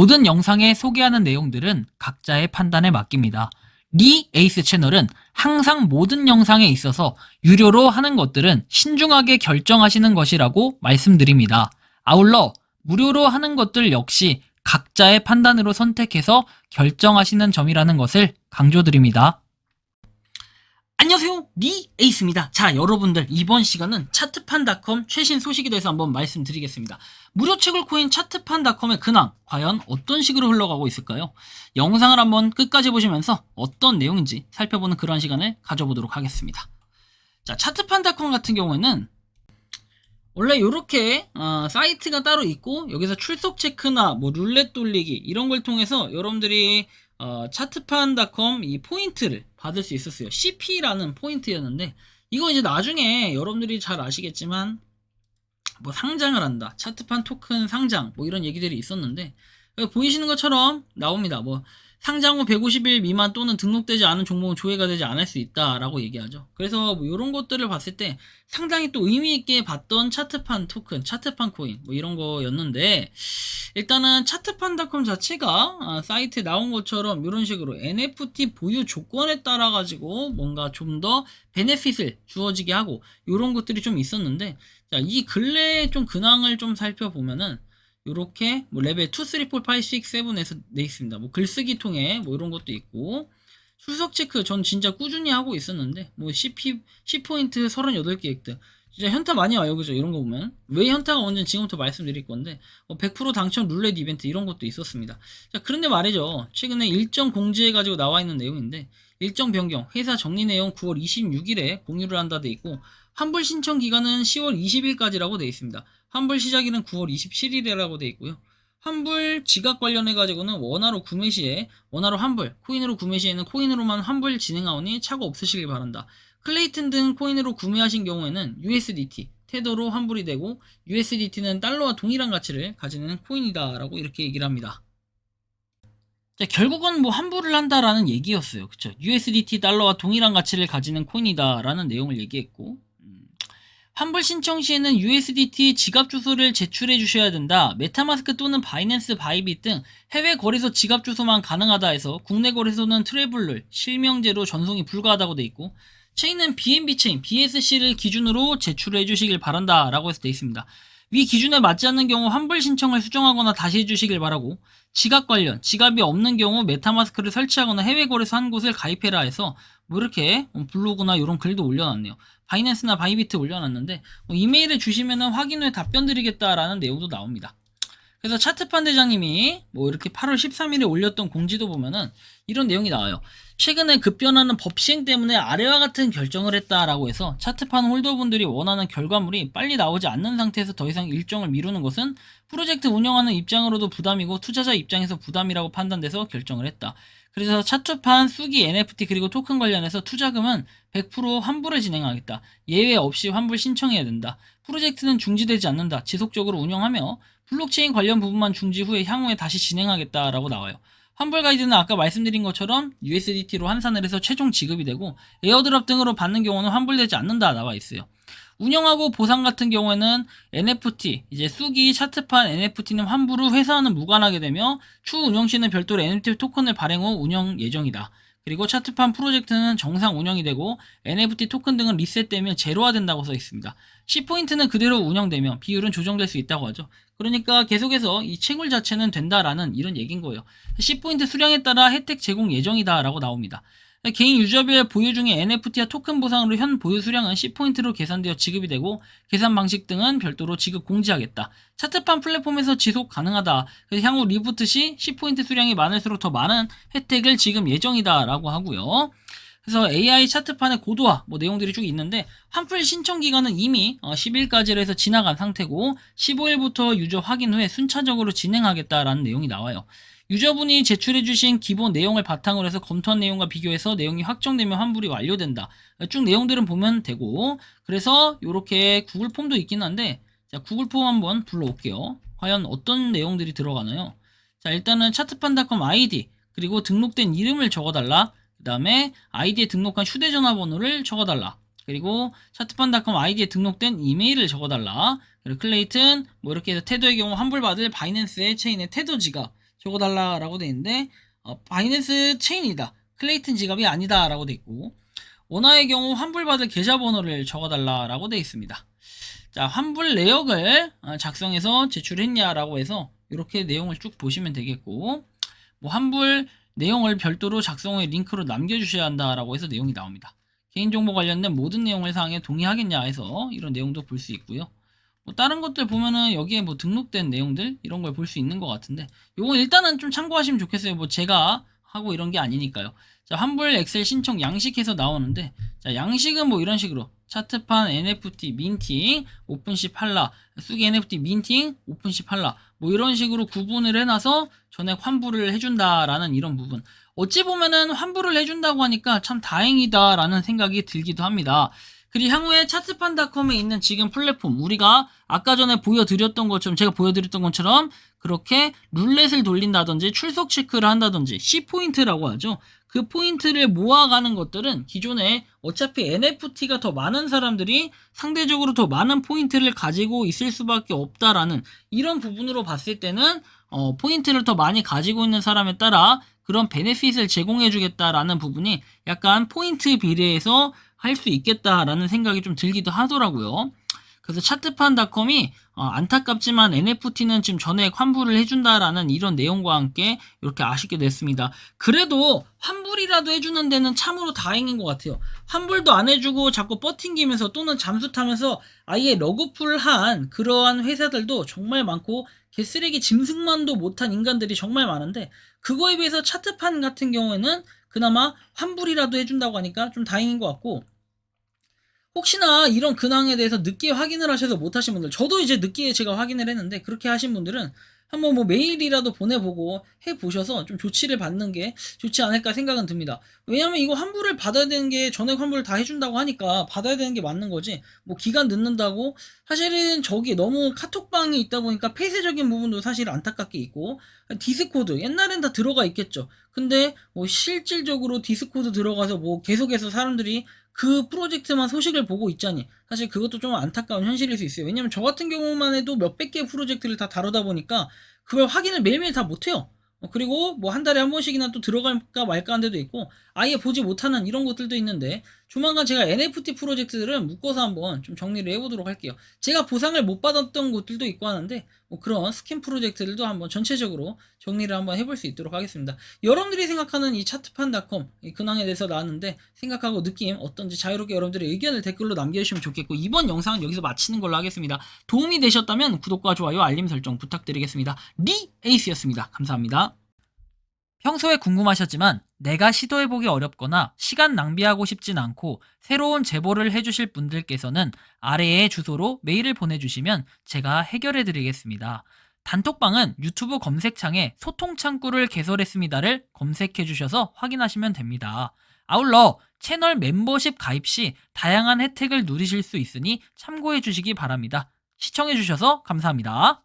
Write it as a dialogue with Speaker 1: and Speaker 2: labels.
Speaker 1: 모든 영상에 소개하는 내용들은 각자의 판단에 맡깁니다. 리 에이스 채널은 항상 모든 영상에 있어서 유료로 하는 것들은 신중하게 결정하시는 것이라고 말씀드립니다. 아울러 무료로 하는 것들 역시 각자의 판단으로 선택해서 결정하시는 점이라는 것을 강조드립니다. 안녕하세요, 리 에이스입니다. 자, 여러분들 이번 시간은 차트판.com 최신 소식에 대해서 한번 말씀드리겠습니다. 무료 채굴 코인 차트판.com의 근황 과연 어떤 식으로 흘러가고 있을까요? 영상을 한번 끝까지 보시면서 어떤 내용인지 살펴보는 그런 시간을 가져보도록 하겠습니다. 자, 차트판.com 같은 경우에는 원래 이렇게 사이트가 따로 있고 여기서 출석 체크나 뭐 룰렛 돌리기 이런 걸 통해서 여러분들이 차트판.com 이 포인트를 받을 수 있었어요. CP라는 포인트였는데 이거 이제 나중에 여러분들이 잘 아시겠지만 뭐 상장을 한다, 차트판 토큰 상장 뭐 이런 얘기들이 있었는데 보이시는 것처럼 나옵니다. 뭐 상장 후 150일 미만 또는 등록되지 않은 종목은 조회가 되지 않을 수 있다라고 얘기하죠. 그래서 뭐 이런 것들을 봤을 때 상당히 또 의미 있게 봤던 차트판 토큰, 차트판 코인 뭐 이런 거였는데 일단은 차트판.com 자체가 사이트에 나온 것처럼 이런 식으로 NFT 보유 조건에 따라 가지고 뭔가 좀 더 베네핏을 주어지게 하고 이런 것들이 좀 있었는데 자, 이 근래의 좀 근황을 좀 살펴보면은 요렇게 뭐 레벨 2, 3, 4, 5, 6, 7에서 돼 있습니다. 뭐 글쓰기 통해 뭐 이런 것도 있고 출석 체크 전 진짜 꾸준히 하고 있었는데 뭐 C포인트 38개 획득 진짜 현타 많이 와요. 그죠? 이런 거 보면 왜 현타가 오는지 지금부터 말씀드릴 건데 100% 당첨 룰렛 이벤트 이런 것도 있었습니다. 자, 그런데 말이죠. 최근에 일정 공지해 가지고 나와 있는 내용인데 일정 변경 회사 정리 내용 9월 26일에 공유를 한다 돼 있고 환불 신청 기간은 10월 20일까지라고 돼 있습니다. 환불 시작일은 9월 27일이라고 돼 있고요. 환불 지각 관련해 가지고는 원화로 구매 시에 원화로 환불, 코인으로 구매 시에는 코인으로만 환불 진행하오니 착오 없으시길 바란다. 클레이튼 등 코인으로 구매하신 경우에는 USDT, 테더로 환불이 되고 USDT는 달러와 동일한 가치를 가지는 코인이다 라고 이렇게 얘기를 합니다. 자, 결국은 뭐 환불을 한다라는 얘기였어요. 그쵸? USDT 달러와 동일한 가치를 가지는 코인이다 라는 내용을 얘기했고 환불 신청 시에는 USDT 지갑 주소를 제출해 주셔야 된다. 메타마스크 또는 바이낸스 바이빗 등 해외 거래소 지갑 주소만 가능하다 해서 국내 거래소는 트래블룰, 실명제로 전송이 불가하다고 돼 있고 체인은 BNB 체인, BSC를 기준으로 제출해 주시길 바란다 라고 해서 돼 있습니다. 위 기준에 맞지 않는 경우 환불 신청을 수정하거나 다시 해주시길 바라고 지갑 관련, 지갑이 없는 경우 메타마스크를 설치하거나 해외 거래소 한 곳을 가입해라 해서 뭐 이렇게 블로그나 이런 글도 올려놨네요. 바이낸스나 바이비트 올려놨는데 뭐 이메일을 주시면 확인 후에 답변 드리겠다라는 내용도 나옵니다. 그래서 차트판 대장님이 뭐 이렇게 8월 13일에 올렸던 공지도 보면은 이런 내용이 나와요. 최근에 급변하는 법 시행 때문에 아래와 같은 결정을 했다라고 해서 차트판 홀더분들이 원하는 결과물이 빨리 나오지 않는 상태에서 더 이상 일정을 미루는 것은 프로젝트 운영하는 입장으로도 부담이고 투자자 입장에서 부담이라고 판단돼서 결정을 했다. 그래서 차트판 수기 NFT 그리고 토큰 관련해서 투자금은 100% 환불을 진행하겠다. 예외 없이 환불 신청해야 된다. 프로젝트는 중지되지 않는다. 지속적으로 운영하며 블록체인 관련 부분만 중지 후에 향후에 다시 진행하겠다라고 나와요. 환불 가이드는 아까 말씀드린 것처럼 USDT로 환산을 해서 최종 지급이 되고 에어드랍 등으로 받는 경우는 환불되지 않는다 나와 있어요. 운영하고 보상 같은 경우에는 NFT, 이제 수기 차트판 NFT는 환불 후 회사와는 무관하게 되며 추후 운영 시는 별도로 NFT 토큰을 발행 후 운영 예정이다. 그리고 차트판 프로젝트는 정상 운영이 되고 NFT 토큰 등은 리셋되면 제로화된다고 써 있습니다. C포인트는 그대로 운영되며 비율은 조정될 수 있다고 하죠. 그러니까 계속해서 이 채굴 자체는 된다라는 이런 얘기인 거예요. C포인트 수량에 따라 혜택 제공 예정이다 라고 나옵니다. 개인 유저별 보유 중에 NFT와 토큰 보상으로 현 보유 수량은 C포인트로 계산되어 지급이 되고 계산 방식 등은 별도로 지급 공지하겠다. 차트판 플랫폼에서 지속 가능하다. 그래서 향후 리부트 시 C포인트 수량이 많을수록 더 많은 혜택을 지급 예정이다 라고 하고요. 그래서 AI 차트판의 고도화 뭐 내용들이 쭉 있는데 환불 신청 기간은 이미 10일까지로 해서 지나간 상태고 15일부터 유저 확인 후에 순차적으로 진행하겠다라는 내용이 나와요. 유저분이 제출해주신 기본 내용을 바탕으로 해서 검토한 내용과 비교해서 내용이 확정되면 환불이 완료된다. 쭉 내용들은 보면 되고 그래서 이렇게 구글 폼도 있긴 한데 자, 구글 폼 한번 불러올게요. 과연 어떤 내용들이 들어가나요? 자, 일단은 차트판.com 아이디 그리고 등록된 이름을 적어달라. 그 다음에 아이디에 등록한 휴대전화번호를 적어달라. 그리고 차트판.com 아이디에 등록된 이메일을 적어달라. 그리고 클레이튼 뭐 이렇게 해서 테더의 경우 환불받을 바이낸스의 체인의 테더 지갑 적어달라라고 돼 있는데 바이낸스 체인이다. 클레이튼 지갑이 아니다라고 돼 있고 원화의 경우 환불받을 계좌번호를 적어달라라고 돼 있습니다. 자, 환불 내역을 작성해서 제출했냐라고 해서 이렇게 내용을 쭉 보시면 되겠고 뭐 환불 내용을 별도로 작성후에 링크로 남겨주셔야 한다라고 해서 내용이 나옵니다. 개인정보 관련된 모든 내용을 사항에 동의하겠냐 해서 이런 내용도 볼 수 있고요. 뭐 다른 것들 보면은 여기에 뭐 등록된 내용들 이런 걸 볼 수 있는 것 같은데 요거 일단은 좀 참고하시면 좋겠어요. 뭐 제가 하고 이런 게 아니니까요. 자, 환불 엑셀 신청 양식해서 나오는데 자, 양식은 뭐 이런 식으로 차트판 NFT 민팅 오픈시 팔라 쑥이 NFT 민팅 오픈시 팔라 뭐 이런 식으로 구분을 해놔서 전액 환불을 해준다라는 이런 부분. 어찌 보면은 환불을 해준다고 하니까 참 다행이다라는 생각이 들기도 합니다. 그리고 향후에 차트판닷컴에 있는 지금 플랫폼 우리가 아까 전에 보여드렸던 것처럼 제가 보여드렸던 것처럼 그렇게 룰렛을 돌린다든지 출석 체크를 한다든지 C포인트라고 하죠. 그 포인트를 모아가는 것들은 기존에 어차피 NFT가 더 많은 사람들이 상대적으로 더 많은 포인트를 가지고 있을 수밖에 없다라는 이런 부분으로 봤을 때는 포인트를 더 많이 가지고 있는 사람에 따라 그런 베네핏을 제공해 주겠다라는 부분이 약간 포인트 비례해서 할 수 있겠다라는 생각이 좀 들기도 하더라고요. 그래서 차트판닷컴이 안타깝지만 NFT는 지금 전액 환불을 해준다라는 이런 내용과 함께 이렇게 아쉽게 됐습니다. 그래도 환불이라도 해주는 데는 참으로 다행인 것 같아요. 환불도 안 해주고 자꾸 버팅기면서 또는 잠수 타면서 아예 러그풀한 그러한 회사들도 정말 많고 개쓰레기 짐승만도 못한 인간들이 정말 많은데 그거에 비해서 차트판 같은 경우에는 그나마 환불이라도 해준다고 하니까 좀 다행인 것 같고 혹시나 이런 근황에 대해서 늦게 확인을 하셔서 못하신 분들 저도 이제 늦게 제가 확인을 했는데 그렇게 하신 분들은 한번 뭐 메일이라도 보내보고 해보셔서 좀 조치를 받는 게 좋지 않을까 생각은 듭니다. 왜냐면 이거 환불을 받아야 되는 게 전액 환불을 다 해준다고 하니까 받아야 되는 게 맞는 거지 뭐 기간 늦는다고 사실은 저기 너무 카톡방이 있다 보니까 폐쇄적인 부분도 사실 안타깝게 있고 디스코드 옛날엔 다 들어가 있겠죠. 근데 뭐 실질적으로 디스코드 들어가서 뭐 계속해서 사람들이 그 프로젝트만 소식을 보고 있자니 사실 그것도 좀 안타까운 현실일 수 있어요. 왜냐면 저 같은 경우만 해도 몇백 개의 프로젝트를 다 다루다 보니까 그걸 확인을 매일매일 다 못해요. 그리고 뭐 한 달에 한 번씩이나 또 들어갈까 말까 한 데도 있고 아예 보지 못하는 이런 것들도 있는데 조만간 제가 NFT 프로젝트들은 묶어서 한번 좀 정리를 해보도록 할게요. 제가 보상을 못 받았던 곳들도 있고 하는데 뭐 그런 스캔 프로젝트들도 한번 전체적으로 정리를 한번 해볼 수 있도록 하겠습니다. 여러분들이 생각하는 이 차트판닷컴 이 근황에 대해서 나왔는데 생각하고 느낌 어떤지 자유롭게 여러분들의 의견을 댓글로 남겨주시면 좋겠고 이번 영상은 여기서 마치는 걸로 하겠습니다. 도움이 되셨다면 구독과 좋아요 알림 설정 부탁드리겠습니다. 리에이스였습니다. 감사합니다. 평소에 궁금하셨지만 내가 시도해보기 어렵거나 시간 낭비하고 싶진 않고 새로운 제보를 해주실 분들께서는 아래의 주소로 메일을 보내주시면 제가 해결해드리겠습니다. 단톡방은 유튜브 검색창에 소통창구를 개설했습니다를 검색해주셔서 확인하시면 됩니다. 아울러 채널 멤버십 가입 시 다양한 혜택을 누리실 수 있으니 참고해주시기 바랍니다. 시청해주셔서 감사합니다.